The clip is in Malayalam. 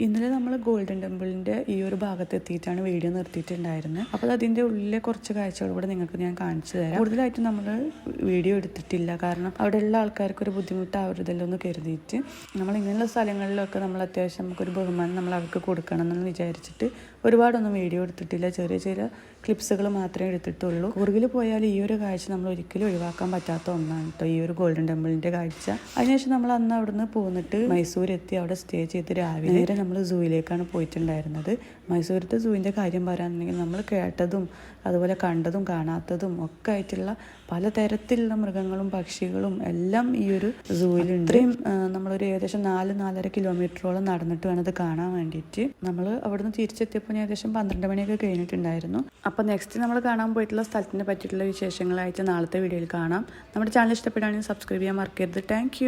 ഇന്നലെ നമ്മൾ ഗോൾഡൻ ടെമ്പിളിൻ്റെ ഈ ഒരു ഭാഗത്ത് എത്തിയിട്ടാണ് വീഡിയോ നിർത്തിയിട്ടുണ്ടായിരുന്നത്. അപ്പോൾ അതിൻ്റെ ഉള്ളിലെ കുറച്ച് കാഴ്ചകൾ കൂടെ നിങ്ങൾക്ക് ഞാൻ കാണിച്ചു തരാം. കൂടുതലായിട്ട് നമ്മൾ വീഡിയോ എടുത്തിട്ടില്ല, കാരണം അവിടെയുള്ള ആൾക്കാർക്ക് ഒരു ബുദ്ധിമുട്ടാവരുതല്ലോ എന്ന് കരുതിയിട്ട് നമ്മൾ ഇങ്ങനെയുള്ള സ്ഥലങ്ങളിലൊക്കെ നമ്മൾ അത്യാവശ്യം നമുക്കൊരു ബഹുമാനം നമ്മൾ അവർക്ക് കൊടുക്കണം എന്ന് വിചാരിച്ചിട്ട് ഒരുപാടൊന്നും വീഡിയോ എടുത്തിട്ടില്ല. ചെറിയ ചെറിയ ക്ലിപ്സുകൾ മാത്രമേ എടുത്തിട്ടുള്ളൂ. കൂർഗിൽ പോയാൽ ഈ ഒരു കാഴ്ച നമ്മൾ ഒരിക്കലും ഒഴിവാക്കാൻ പറ്റാത്ത ഒന്നാണ് കേട്ടോ, ഈ ഒരു ഗോൾഡൻ ടെമ്പിളിൻ്റെ കാഴ്ച. അതിനുശേഷം നമ്മൾ അന്ന് അവിടുന്ന് പോന്നിട്ട് മൈസൂർ എത്തി. അവിടെ സ്റ്റേ ചെയ്ത് രാവിലെ നമ്മൾ സൂയിലേക്കാണ് പോയിട്ടുണ്ടായിരുന്നത്. മൈസൂരത്തെ സൂവിൻ്റെ കാര്യം പറയാനുണ്ടെങ്കിൽ നമ്മൾ കേട്ടതും അതുപോലെ കണ്ടതും കാണാത്തതും ഒക്കെ ആയിട്ടുള്ള പലതരത്തിലുള്ള മൃഗങ്ങളും പക്ഷികളും എല്ലാം ഈ ഒരു സൂയിലുണ്ട്. ഇത്രയും നമ്മളൊരു ഏകദേശം 4-4.5 കിലോമീറ്ററോളം നടന്നിട്ട് വേണം ഇത് കാണാൻ വേണ്ടിയിട്ട്. നമ്മൾ അവിടുന്ന് തിരിച്ചെത്തിയപ്പോൾ ഏകദേശം 12 മണിയൊക്കെ കഴിഞ്ഞിട്ടുണ്ടായിരുന്നു. അപ്പോൾ നെക്സ്റ്റ് നമ്മൾ കാണാൻ പോയിട്ടുള്ള സ്ഥലത്തിനെ പറ്റിയിട്ടുള്ള വിശേഷങ്ങളായിട്ട് നാളത്തെ വീഡിയോയിൽ കാണാം. നമ്മുടെ ചാനൽ ഇഷ്ടപ്പെടുകയാണെങ്കിൽ സബ്സ്ക്രൈബ് ചെയ്യാൻ മറക്കരുത്. താങ്ക്